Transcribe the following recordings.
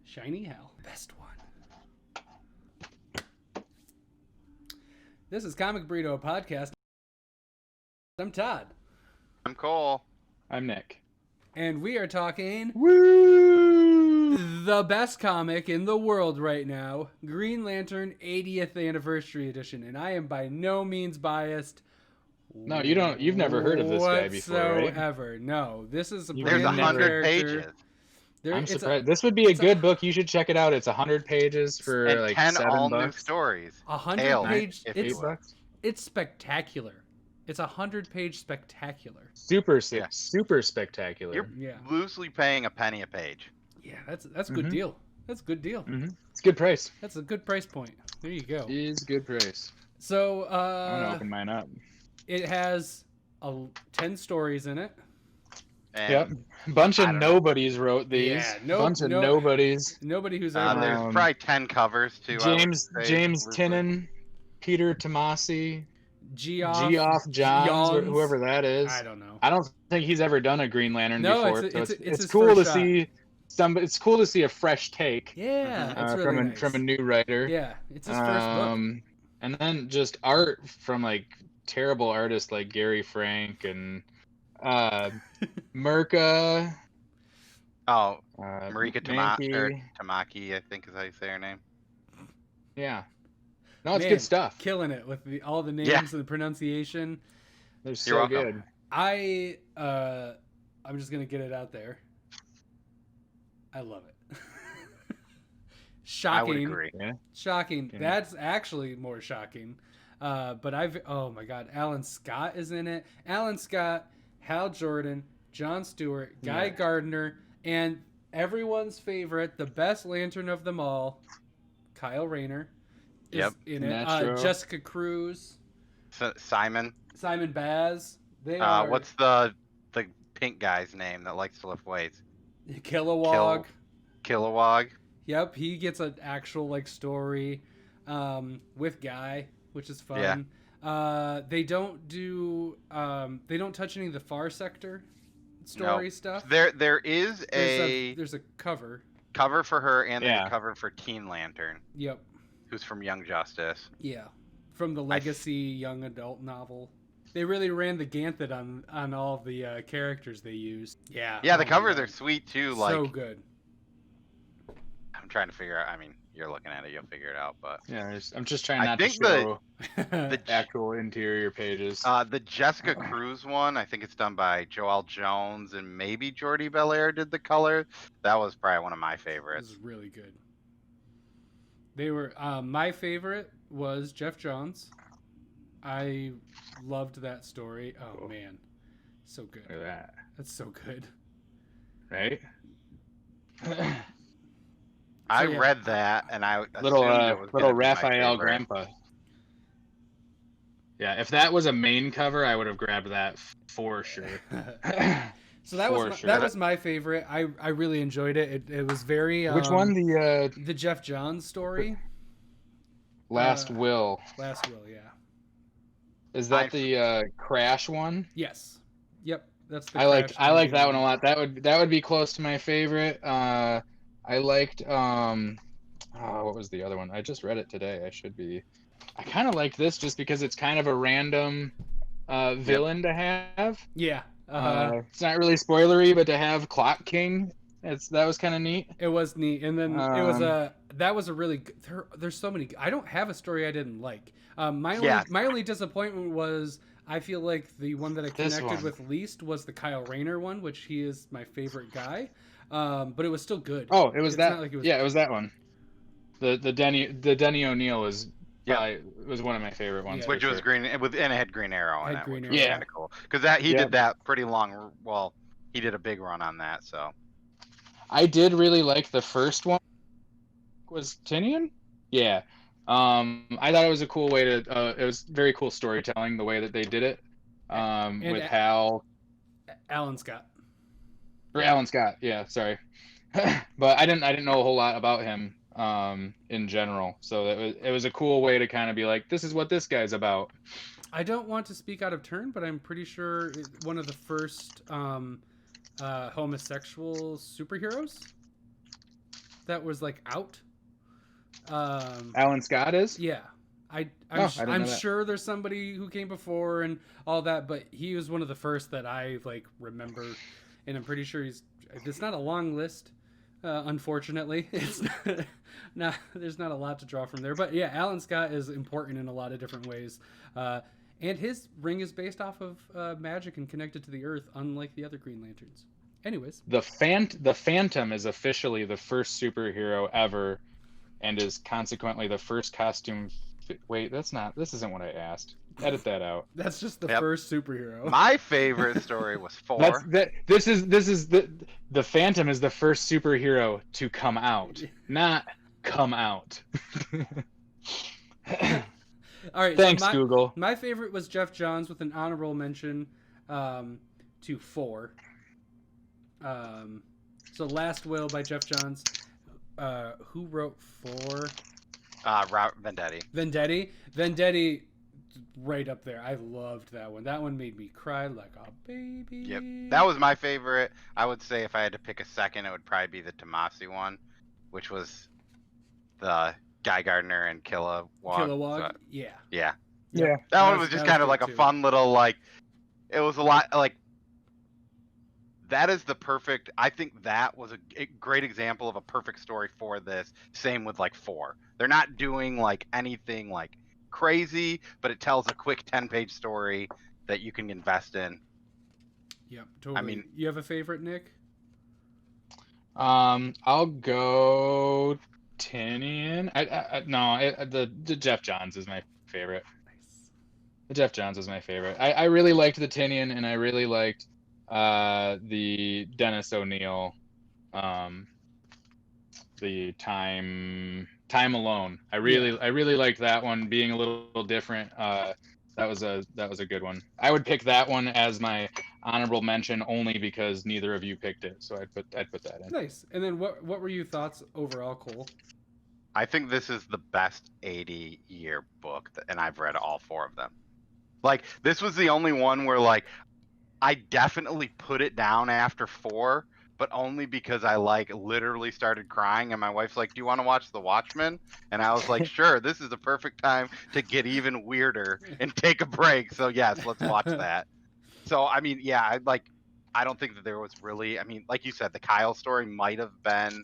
Shiny Hal. Best one. This is Comic Burrito, a podcast. I'm Todd. I'm Cole. I'm Nick. And we are talking Woo! the best comic in the world right now, Green Lantern 80th Anniversary Edition. And I am by no means biased. No, you don't. You've never heard of this guy before, right? Whatsoever. No, this is a There's brand new 100 character. pages. I'm surprised. This would be a good book. You should check it out. It's 100 pages for And like 10 $7. all-new stories. 100 Tales, page. if you will. It's spectacular. It's 100-page spectacular. Super spectacular. You're loosely paying a penny a page. Yeah, that's a good deal. That's a good deal. It's a good price. That's a good price point. There you go. It is a good price. So, I'm gonna open mine up. It has 10 stories in it. And Yep. A bunch of nobodies wrote these. Yeah, bunch of nobodies. Nobody who's ever... there's probably 10 covers, too. James Tynion, Peter Tomasi, Geoff Johns, or whoever that is. I don't know. I don't think he's ever done a Green Lantern before. It's cool to shot. see it's cool to see a fresh take. Yeah, it's really nice. from a new writer. Yeah, it's his first book. And then just art from like terrible artists like Gary Frank and Mirka. Oh, Marika Tamaki, I think is how you say her name. Yeah. No, it's good stuff. Killing it with all the names and the pronunciation. They're so good. I'm just gonna get it out there. I love it. Shocking. I would agree. Yeah. Shocking. Yeah. That's actually more shocking. But oh my God, Alan Scott is in it. Alan Scott, Hal Jordan, John Stewart, Guy Gardner, and everyone's favorite, the best Lantern of them all, Kyle Rayner. Is in it. Jessica Cruz. Simon Baz. They what's the pink guy's name that likes to lift weights? Kilowog. Kilowog. Yep, he gets an actual story with Guy, which is fun. Yeah. They don't touch any of the Far Sector story stuff. There is there's a cover for her, and there's a cover for Teen Lantern. Yep. Who's from Young Justice. Yeah. From the Legacy young adult novel. They really ran the gauntlet on all of the characters they used. Yeah. Yeah, the covers are sweet too. So good. I'm trying to figure out. I mean, you're looking at it, you'll figure it out. But yeah, I'm just trying not to show the actual interior pages. The Jessica Cruz one, I think it's done by Joel Jones and maybe Jordi Belair did the color. That was probably one of my favorites. It was really good. They were my favorite was Jeff Johns. I loved that story. Oh man, so good. Look at that. That's so good. Right? I read that and I little Raphael Grandpa. Yeah, if that was a main cover, I would have grabbed that for sure. So that was my favorite. I really enjoyed it. It was very. Which one? The Jeff Johns story. Last Will. Last Will, yeah. Is that the Crash one? Yes. Yep. That's the. I like that one a lot. That would be close to my favorite. I liked what was the other one? I just read it today. I kind of like this just because it's kind of a random villain to have. Yeah. It's not really spoilery, but to have Clock King, that was kind of neat. It was neat, and then that was a really good, there's so many. I don't have a story I didn't like. My only disappointment was I feel like the one that I connected with least was the Kyle Rayner one, which he is my favorite guy. But it was still good. Oh, it was it was that one. The Denny O'Neil was. Yeah, it was one of my favorite ones. Which was green, and it had Green Arrow in it, which was kind of cool. Because he did that pretty long. Well, he did a big run on that. So I did really like the first one. Was Tinian? Yeah. I thought it was a cool way to. It was very cool storytelling the way that they did it. With Hal. Alan Scott. Or Alan Scott. Yeah, sorry. But I didn't know a whole lot about him. In general, so it was a cool way to kind of be like, this is what this guy's about. I don't want to speak out of turn, but I'm pretty sure one of the first homosexual superheroes. that was like out. Alan Scott is. Yeah, I didn't I'm know that. sure there's somebody who came before and all that, but he was one of the first that I like remember, and I'm pretty sure it's not a long list. Unfortunately, it's not, there's not a lot to draw from there. But yeah, Alan Scott is important in a lot of different ways. And his ring is based off of magic and connected to the earth, unlike the other Green Lanterns. Anyways. The Phantom is officially the first superhero ever, and is consequently the first costume. Wait, this isn't what I asked. Edit that out. That's just the Yep. first superhero. My favorite story was 4. This is the Phantom is the first superhero to come out, not come out. All right. Thanks, Google. My favorite was Jeff Johns with an honorable mention to 4. So Last Will by Jeff Johns. Who wrote 4? Vendetti, right up there. I loved that one. That one made me cry like a baby. Yep, that was my favorite. I would say if I had to pick a second, it would probably be the Tomasi one, which was the Guy Gardner and Kilowog. Kilowog, yeah. Yeah. Yeah. That one was just kind of good like a too. fun little, like, it was a lot, like, that is the perfect, I think that was a great example of a perfect story for this. Same with, like, 4. They're not doing, like, anything, like, crazy, but it tells a quick 10-page story that you can invest in. Yep, totally. I mean, you have a favorite, Nick? I'll go Tinian. The Jeff Johns is my favorite. Nice. The Jeff Johns is my favorite. I really liked the Tinian, and I really liked the Dennis O'Neil, the Time Alone. I really liked that one, being a little different. That was a good one. I would pick that one as my honorable mention only because neither of you picked it, so I'd put that in. Nice. And then what were your thoughts overall, Cole? I think this is the best 80-year book, and I've read all 4 of them. Like, this was the only one where, like, I definitely put it down after 4, but only because I, like, literally started crying, and my wife's like, do you want to watch The Watchmen? And I was like, sure, this is the perfect time to get even weirder and take a break, so yes, let's watch that. So, I mean, yeah, I don't think that there was really, I mean, like you said, the Kyle story might have been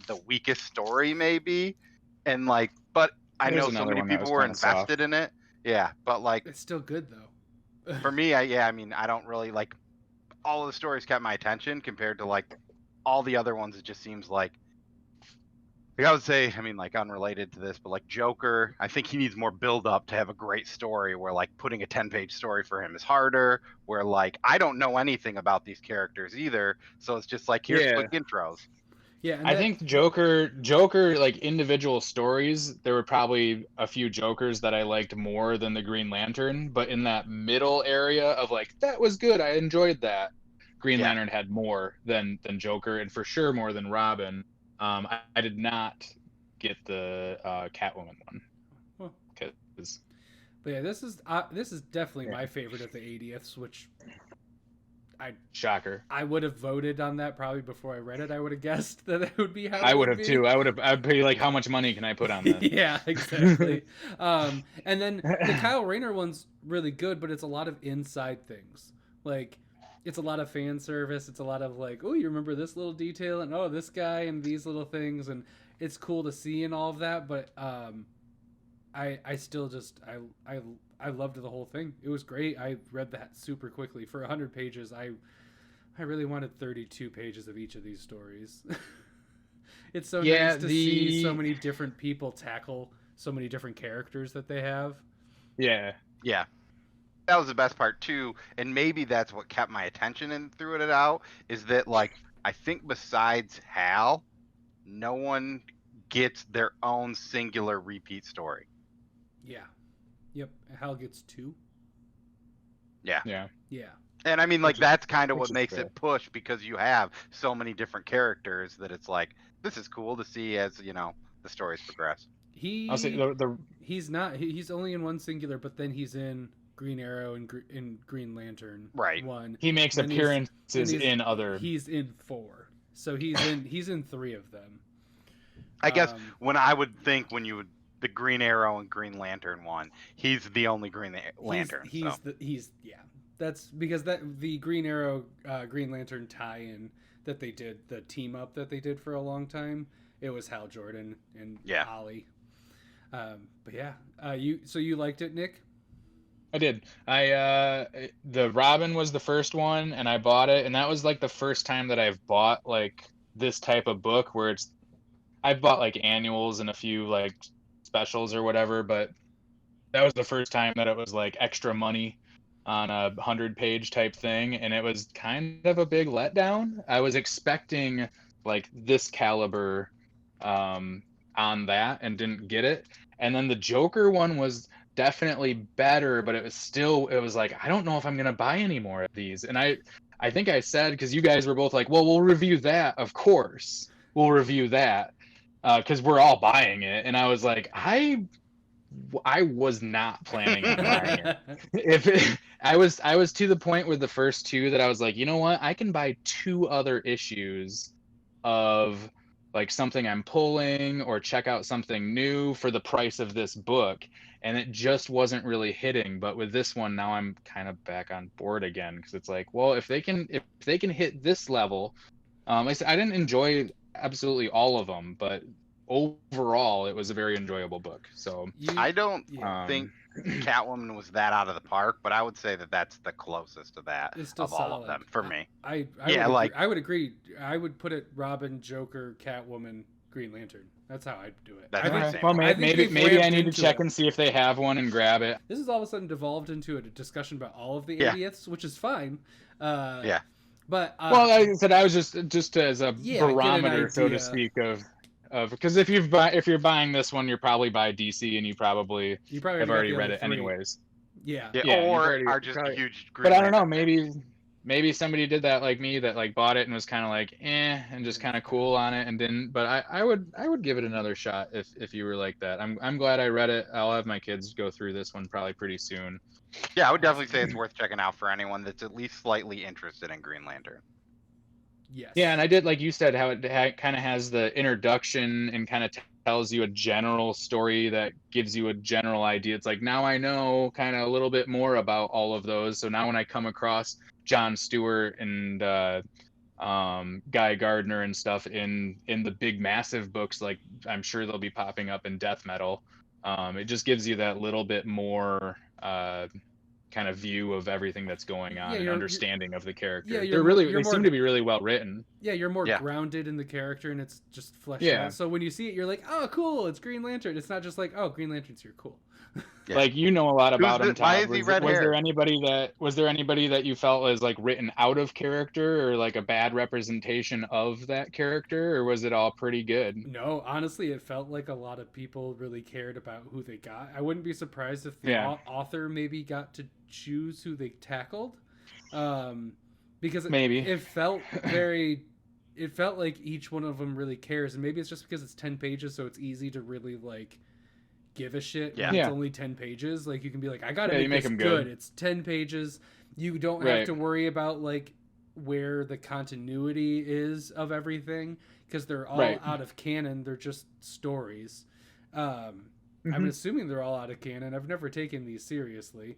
the weakest story, maybe, and, like, but I There's know so another many one that people was were kinda soft. invested in it. Yeah, but, like, It's still good though. for me, I mean, I don't really, like, all of the stories kept my attention compared to, like, all the other ones. It just seems like I would say, I mean, like, unrelated to this, but, like, Joker, I think he needs more build up to have a great story, where, like, putting a 10-page story for him is harder, where, like, I don't know anything about these characters either, so it's just like, here's quick intros. Yeah, and I think Joker, like, individual stories, there were probably a few Jokers that I liked more than the Green Lantern, but in that middle area of, like, that was good, I enjoyed that, Green Lantern had more than Joker, and for sure more than Robin. I did not get the Catwoman one. Well, 'cause- but yeah, this is definitely my favorite of the 80ths, which shocker. I would have voted on that probably before I read it. I would have guessed that it would be how I it would would have be. too. I'd be like, how much money can I put on this? Yeah, exactly. And then the Kyle Rayner one's really good, but it's a lot of inside things. Like, it's a lot of fan service. It's a lot of, like, oh, you remember this little detail, and oh, this guy, and these little things, and it's cool to see and all of that. But I still just I loved the whole thing. It was great. I read that super quickly. For 100 pages, I really wanted 32 pages of each of these stories. It's so nice to see so many different people tackle so many different characters that they have. Yeah. Yeah. That was the best part too, and maybe that's what kept my attention and threw it out, is that, like, I think besides Hal, no one gets their own singular repeat story. Yeah. Yep. Hal gets 2. Yeah. Yeah. Yeah. And I mean, like, that's kind of which what is makes fair. it push, because you have so many different characters that it's like, this is cool to see as, you know, the stories progress. I'll say the He's not. He's only in one singular, but then he's in Green Arrow and in Green Lantern. Right. One. he makes And appearances he's in other. He's in 4. So he's in 3 of them. I guess Um, when I would think when you would the Green Arrow and Green Lantern one, he's the only Lantern. he's yeah. That's because the Green Arrow, Green Lantern tie-in that they did, the team up that they did for a long time. It was Hal Jordan and Ollie. But yeah, you liked it, Nick? I did. The Robin was the first one, and I bought it, and that was like the first time that I've bought like this type of book where I've bought like annuals and a few like specials or whatever, but that was the first time that it was like extra money on a 100-page type thing, and it was kind of a big letdown. I was expecting like this caliber on that and didn't get it. And then the Joker one was definitely better, but it was like, I don't know if I'm gonna buy any more of these. And I think I said, because you guys were both like, well, we'll review that, of course we'll review that, because we're all buying it. And I was like, I was not planning on buying it. I was to the point with the first two that I was like, you know what, I can buy 2 other issues of like something I'm pulling or check out something new for the price of this book, and it just wasn't really hitting. But with this one now, I'm kind of back on board again, because it's like, well, if they can hit this level, I didn't enjoy absolutely all of them, but overall it was a very enjoyable book. So I don't think Catwoman was that out of the park, but I would say that that's the closest to that of all of them for me. I would agree. I would put it Robin, Joker, Catwoman, Green Lantern. That's how I'd do it. Well, maybe I need to check and see if they have one and grab it. This has all of a sudden devolved into a discussion about all of the 80ths, which is fine. But well, like I said, I was just as a barometer, so to speak, of because if you're buying this one, you're probably by DC, and you probably have already read it anyways. Yeah, or are just huge. But I don't know, maybe somebody did that like me, that like bought it and was kind of like and just kind of cool on it and didn't. But I would give it another shot if you were like that. I'm glad I read it. I'll have my kids go through this one probably pretty soon. Yeah, I would definitely say it's worth checking out for anyone that's at least slightly interested in Green Lantern. Yes. Yeah, and I did, like you said, how it kind of has the introduction and kind of tells you a general story that gives you a general idea. It's like, now I know kind of a little bit more about all of those. So now when I come across John Stewart and Guy Gardner and stuff in the big massive books, like I'm sure they'll be popping up in Death Metal, it just gives you that little bit more kind of view of everything that's going on and understanding of the character. Yeah, they seem to be really well written. Yeah, you're more grounded in the character, and it's just fleshed out. So when you see it, you're like, oh, cool, it's Green Lantern. It's not just like, oh, Green Lantern's here, cool. Like, you know a lot about him, Todd. Why is he red hair? Was there anybody that you felt was like written out of character or like a bad representation of that character, or was it all pretty good? No, honestly, it felt like a lot of people really cared about who they got. I wouldn't be surprised if the author maybe got to choose who they tackled, because it felt it felt like each one of them really cares, and maybe it's just because it's 10 pages, so it's easy to really like give a shit when it's only 10 pages. Like, you can be like, I gotta make this good. It's 10 pages. You don't have to worry about like where the continuity is of everything, because they're all out of canon. They're just stories. I'm assuming they're all out of canon. I've never taken these seriously.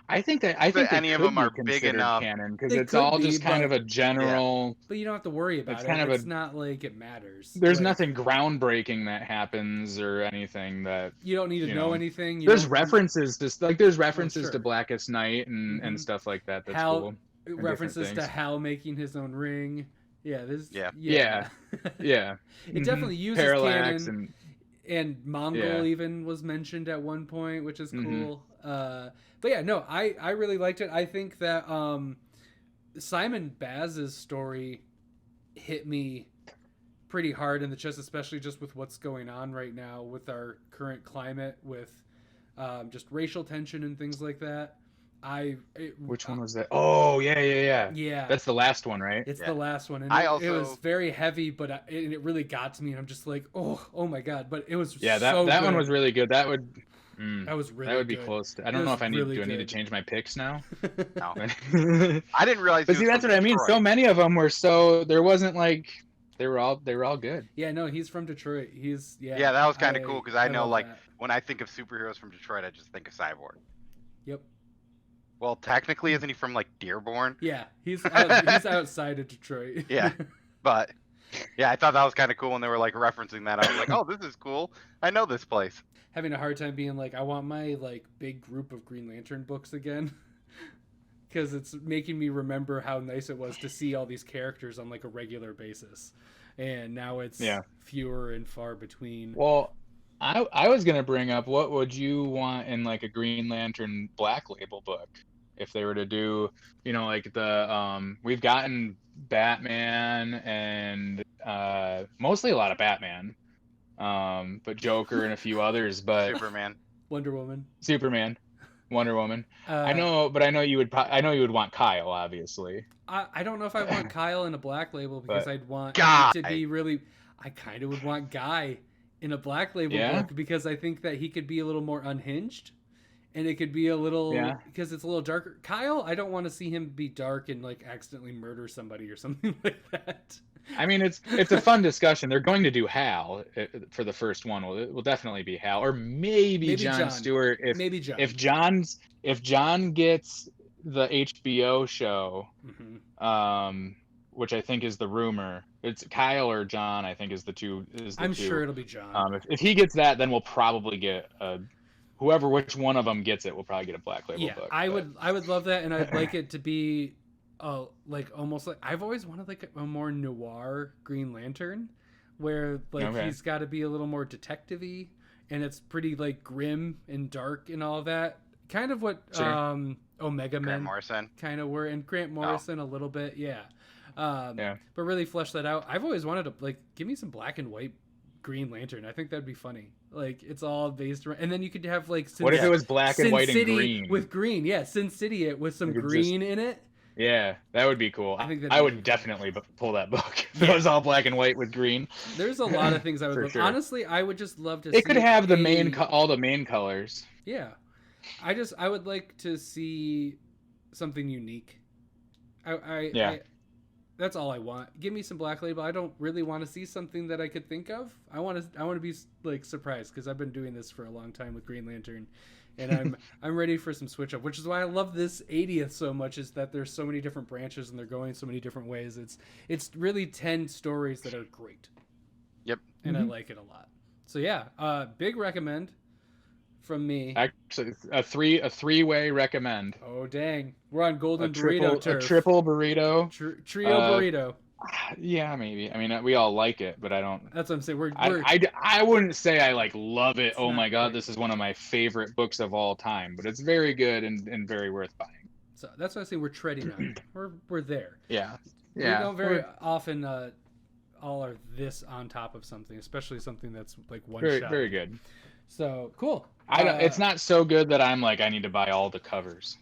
I think any of them are big enough canon, because it's all just kind of a general. But you don't have to worry about it. It's not like it matters. There's nothing groundbreaking that happens or anything that you don't need to know anything. There's references to Blackest Night and stuff like that. That's cool. References to Hal making his own ring. Yeah. It definitely uses Parallax canon. And Mongol even was mentioned at one point, which is cool. But yeah, no, I really liked it. I think that Simon Baz's story hit me pretty hard in the chest, especially just with what's going on right now with our current climate, with just racial tension and things like that. Which one was that? Oh, yeah. That's the last one, right? It's the last one, and it was very heavy, but it really got to me, and I'm just like, oh my god! But it was that one was really good. That would be good. close. I don't know if I need to change my picks now? No. I didn't realize. But see, that's what I mean. So many of them were there wasn't like They were all good. Yeah, no, he's from Detroit. Yeah, that was kind of cool because I know love like that. when I think of superheroes from Detroit, I just think of Cyborg. Yep. Well, technically, isn't he from like Dearborn? Yeah, he's outside of Detroit. Yeah. But yeah, I thought that was kind of cool when they were like referencing that. I was like, oh, this is cool. I know this place. Having a hard time being like, I want my like big group of Green Lantern books again. Because it's making me remember how nice it was to see all these characters on like a regular basis, and now it's fewer and far between. Well, I was gonna bring up, what would you want in like a Green Lantern Black Label book if they were to do, like the we've gotten Batman and mostly a lot of Batman, but Joker and a few others, but Superman, Superman. Wonder Woman. I know you would want Kyle, obviously. I don't know if I want Kyle in a Black Label because I'd want Guy. it to be really. I kind of would want Guy in a Black Label book because I think that he could be a little more unhinged, and it could be a little because it's a little darker. Kyle, I don't want to see him be dark and like accidentally murder somebody or something like that. I mean, it's a fun discussion. They're going to do Hal for the first one. It will definitely be Hal, or maybe John Stewart. If John gets the HBO show, which I think is the rumor. It's Kyle or John, I think is the two. I'm sure it'll be John. If he gets that, then we'll probably get which one of them gets it. We'll probably get a Black Label book. I would love that, and I'd like it to be. Like almost like I've always wanted like a more noir Green Lantern, where like he's got to be a little more detective-y, and it's pretty like grim and dark and all that. Kind of what Omega Men Morrison kind of were, and Grant Morrison a little bit, but really flesh that out. I've always wanted to like give me some black and white Green Lantern. I think that'd be funny. Like it's all based around, and then you could have like what if it was black and white and green with green? Yeah, Sin City with some green in it. Yeah, that would be cool. I would definitely pull that book if it was all black and white with green. There's a lot of things I would love. Sure. Honestly, I would just love to see. It could have all the main colors. Yeah. I would like to see something unique. I that's all I want. Give me some Black Label. I don't really want to see something that I could think of. I want to be like surprised because I've been doing this for a long time with Green Lantern. And I'm ready for some switch up, which is why I love this 80th so much, is that there's so many different branches and they're going so many different ways. It's really 10 stories that are great. Yep. And I like it a lot. So yeah, big recommend from me. Actually, a three-way recommend. Oh dang, we're on Golden Burrito turf. A triple burrito. Trio burrito. Yeah, maybe. I mean, we all like it, but I don't. That's what I'm saying. I wouldn't say I like love it. Oh my god, this is one of my favorite books of all time. But it's very good and very worth buying. So that's what I say. We're treading on. We're there. Yeah. We don't very often all are this on top of something, especially something that's like one shot. Very good. So cool. It's not so good that I'm like I need to buy all the covers.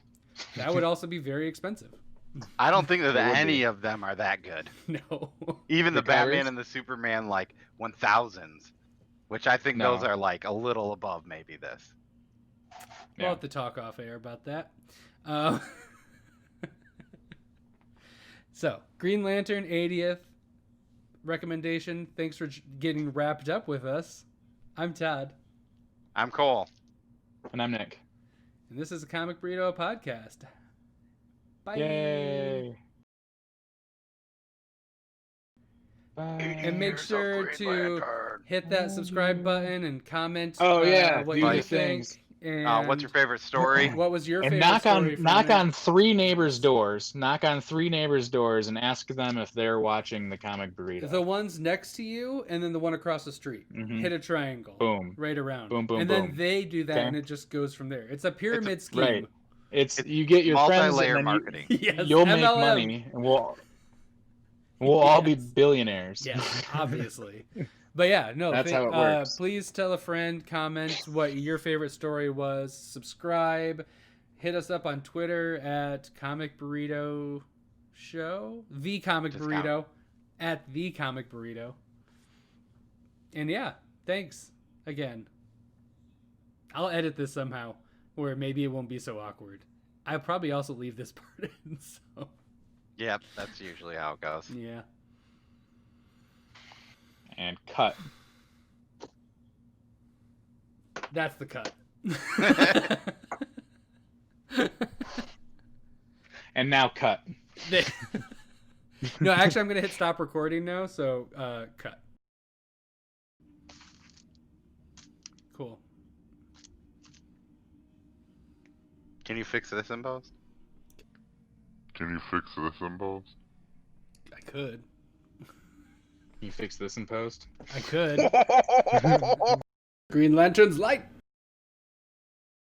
That would also be very expensive. I don't think that any of them are that good. No. Even the Batman and the Superman like 1000s, which I think those are like a little above maybe this. We'll have to talk off air about that. So, Green Lantern 80th recommendation. Thanks for getting wrapped up with us. I'm Todd. I'm Cole. And I'm Nick. And this is a Comic Burrito podcast. Bye. Yay. Bye. And make sure to hit that subscribe button and comment what you think. And what's your favorite story? What was your favorite story? Knock on 3 neighbors' doors. Knock on 3 neighbors' doors and ask them if they're watching the Comic Burrito. The ones next to you and then the one across the street. Hit a triangle. Boom. Right around. Boom, boom, and boom. then they do that and it just goes from there. It's a pyramid scheme. Right. It's you get your friends and then marketing. You'll make money and we'll all be billionaires. Yeah, obviously. But yeah, no, that's how it works. Please tell a friend, comment what your favorite story was, subscribe, hit us up on Twitter at Comic Burrito Show, The Comic Burrito, at The Comic Burrito. And yeah, thanks again. I'll edit this somehow where maybe it won't be so awkward. I'll probably also leave this part in. So. Yep, that's usually how it goes. Yeah. And cut. That's the cut. And now cut. No, actually, I'm gonna hit stop recording now. So, cut. Cool. Can you fix this in post? Can you fix this in post? I could. You fix this in post? I could. Green Lantern's light.